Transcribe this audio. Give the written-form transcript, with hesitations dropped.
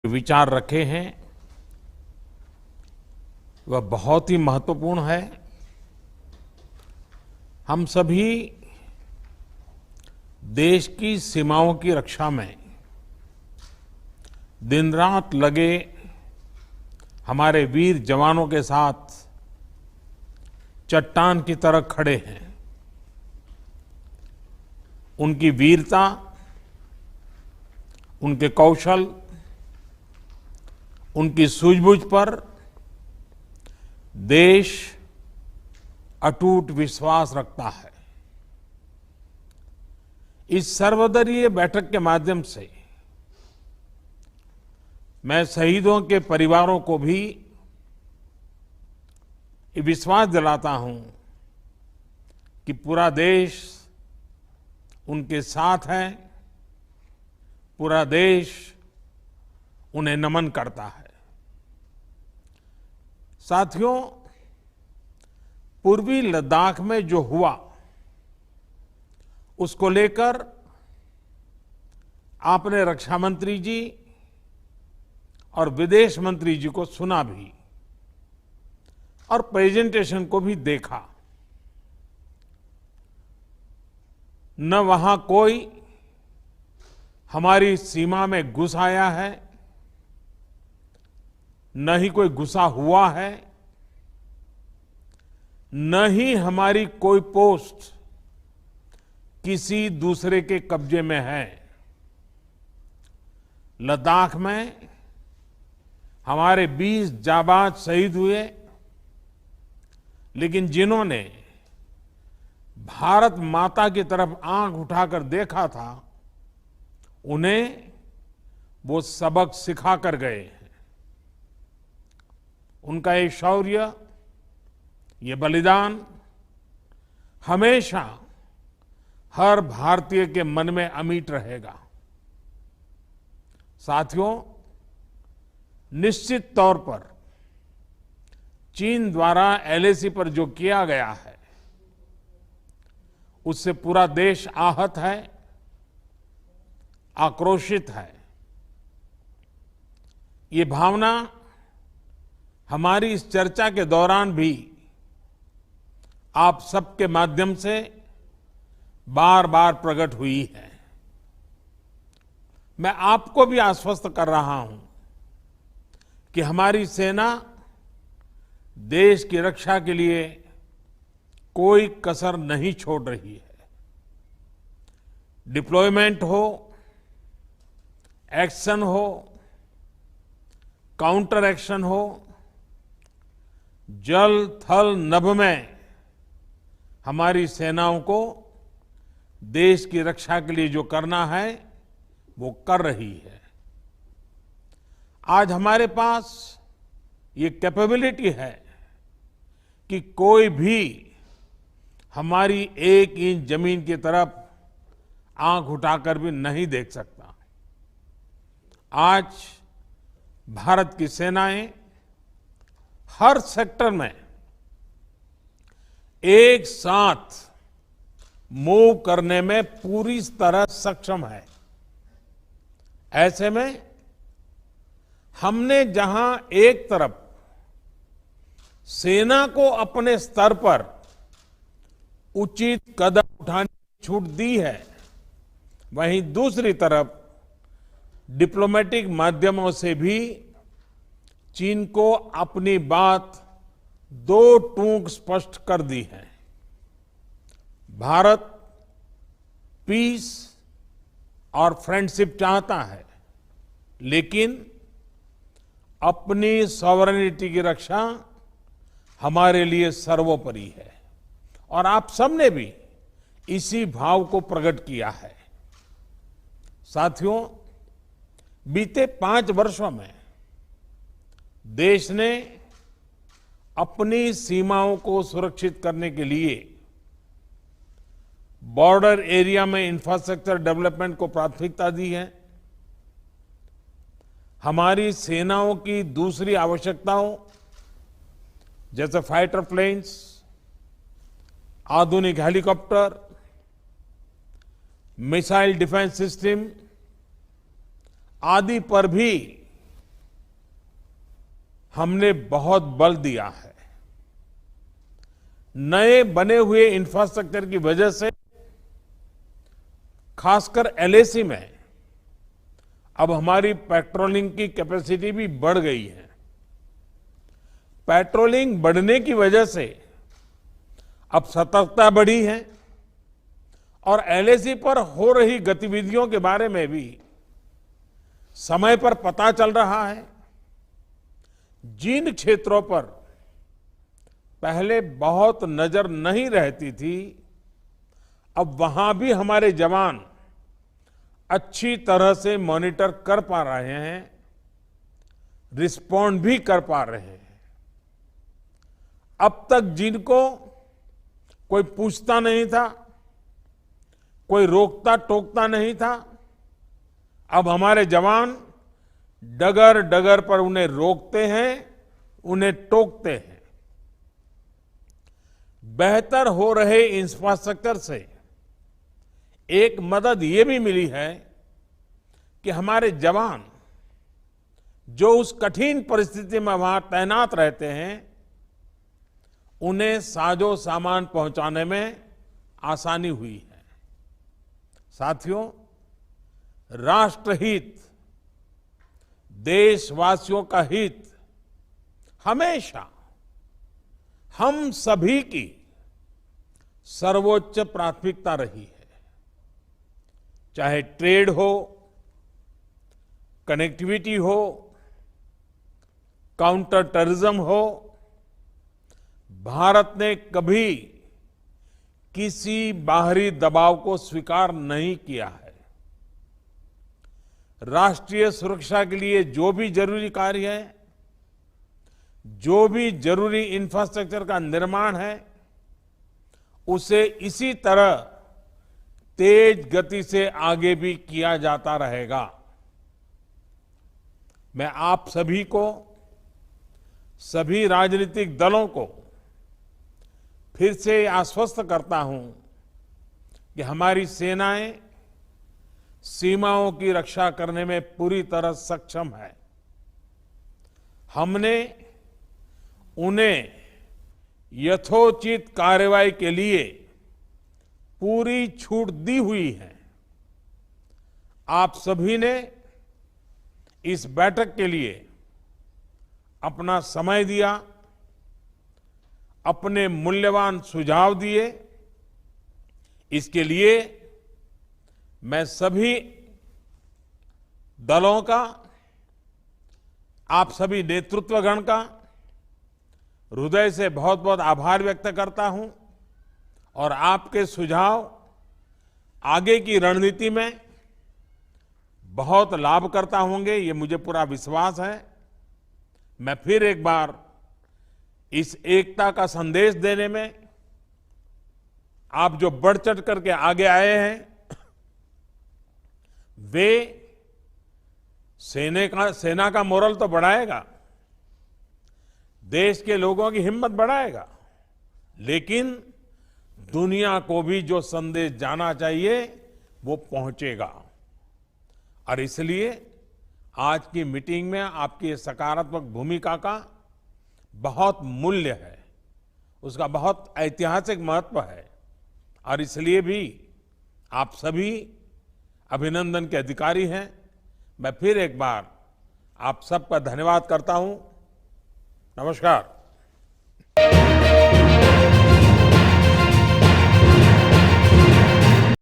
विचार रखे हैं वह बहुत ही महत्वपूर्ण है। हम सभी देश की सीमाओं की रक्षा में दिन रात लगे हमारे वीर जवानों के साथ चट्टान की तरह खड़े हैं। उनकी वीरता, उनके कौशल, उनकी सूझबूझ पर देश अटूट विश्वास रखता है। इस सर्वदलीय बैठक के माध्यम से मैं शहीदों के परिवारों को भी ये विश्वास दिलाता हूं कि पूरा देश उनके साथ है, पूरा देश उन्हें नमन करता है। साथियों, पूर्वी लद्दाख में जो हुआ उसको लेकर आपने रक्षा मंत्री जी और विदेश मंत्री जी को सुना भी और प्रेजेंटेशन को भी देखा। न वहां कोई हमारी सीमा में घुस आया है, न ही कोई घुसा हुआ है, न ही हमारी कोई पोस्ट किसी दूसरे के कब्जे में है। लद्दाख में हमारे 20 जाबाज शहीद हुए, लेकिन जिन्होंने भारत माता की तरफ आंख उठाकर देखा था, उन्हें वो सबक सिखा कर गए हैं। उनका ये शौर्य, ये बलिदान हमेशा हर भारतीय के मन में अमिट रहेगा। साथियों, निश्चित तौर पर चीन द्वारा एलएसी पर जो किया गया है उससे पूरा देश आहत है, आक्रोशित है। ये भावना हमारी इस चर्चा के दौरान भी आप सबके माध्यम से बार बार प्रकट हुई है। मैं आपको भी आश्वस्त कर रहा हूं कि हमारी सेना देश की रक्षा के लिए कोई कसर नहीं छोड़ रही है। डिप्लॉयमेंट हो, एक्शन हो, काउंटर एक्शन हो, जल थल नभ में हमारी सेनाओं को देश की रक्षा के लिए जो करना है वो कर रही है। आज हमारे पास ये कैपेबिलिटी है कि कोई भी हमारी 1 इंच जमीन की तरफ आंख उठाकर भी नहीं देख सकता। आज भारत की सेनाएं हर सेक्टर में एक साथ मूव करने में पूरी तरह सक्षम है। ऐसे में हमने जहां एक तरफ सेना को अपने स्तर पर उचित कदम उठाने की छूट दी है, वहीं दूसरी तरफ डिप्लोमेटिक माध्यमों से भी चीन को अपनी बात दो टूक स्पष्ट कर दी है। भारत पीस और फ्रेंडशिप चाहता है, लेकिन अपनी सॉवरेनिटी की रक्षा हमारे लिए सर्वोपरि है और आप सबने भी इसी भाव को प्रकट किया है। साथियों, बीते 5 वर्षों में देश ने अपनी सीमाओं को सुरक्षित करने के लिए बॉर्डर एरिया में इंफ्रास्ट्रक्चर डेवलपमेंट को प्राथमिकता दी है। हमारी सेनाओं की दूसरी आवश्यकताओं जैसे फाइटर प्लेन्स, आधुनिक हेलीकॉप्टर, मिसाइल डिफेंस सिस्टम आदि पर भी हमने बहुत बल दिया है। नए बने हुए इंफ्रास्ट्रक्चर की वजह से खासकर एलएसी में अब हमारी पेट्रोलिंग की कैपेसिटी भी बढ़ गई है। पेट्रोलिंग बढ़ने की वजह से अब सतर्कता बढ़ी है और एलएसी पर हो रही गतिविधियों के बारे में भी समय पर पता चल रहा है। जिन क्षेत्रों पर पहले बहुत नजर नहीं रहती थी, अब वहां भी हमारे जवान अच्छी तरह से मॉनिटर कर पा रहे हैं, रिस्पॉन्ड भी कर पा रहे हैं। अब तक जिनको कोई पूछता नहीं था, कोई रोकता टोकता नहीं था, अब हमारे जवान डगर डगर पर उन्हें रोकते हैं, उन्हें टोकते हैं। बेहतर हो रहे इंफ्रास्ट्रक्चर से एक मदद ये भी मिली है कि हमारे जवान जो उस कठिन परिस्थिति में वहां तैनात रहते हैं, उन्हें साजो सामान पहुंचाने में आसानी हुई है। साथियों, राष्ट्रहित, देशवासियों का हित हमेशा हम सभी की सर्वोच्च प्राथमिकता रही है। चाहे ट्रेड हो, कनेक्टिविटी हो, काउंटर टेररिज्म हो, भारत ने कभी किसी बाहरी दबाव को स्वीकार नहीं किया है। राष्ट्रीय सुरक्षा के लिए जो भी जरूरी कार्य है, जो भी जरूरी इंफ्रास्ट्रक्चर का निर्माण है, उसे इसी तरह तेज गति से आगे भी किया जाता रहेगा। मैं आप सभी को, सभी राजनीतिक दलों को फिर से आश्वस्त करता हूं कि हमारी सेनाएं सीमाओं की रक्षा करने में पूरी तरह सक्षम है। हमने उन्हें यथोचित कार्रवाई के लिए पूरी छूट दी हुई है। आप सभी ने इस बैठक के लिए अपना समय दिया, अपने मूल्यवान सुझाव दिए। इसके लिए मैं सभी दलों का, आप सभी नेतृत्वगण का हृदय से बहुत बहुत आभार व्यक्त करता हूं और आपके सुझाव आगे की रणनीति में बहुत लाभकर्ता होंगे, ये मुझे पूरा विश्वास है। मैं फिर एक बार इस एकता का संदेश देने में आप जो बढ़ चढ़ करके आगे आए हैं, वे सेना का मोरल तो बढ़ाएगा, देश के लोगों की हिम्मत बढ़ाएगा, लेकिन दुनिया को भी जो संदेश जाना चाहिए वो पहुंचेगा। और इसलिए आज की मीटिंग में आपकी सकारात्मक भूमिका का बहुत मूल्य है, उसका बहुत ऐतिहासिक महत्व है। और इसलिए भी आप सभी अभिनंदन के अधिकारी हैं। मैं फिर एक बार आप सबका धन्यवाद करता हूं। नमस्कार।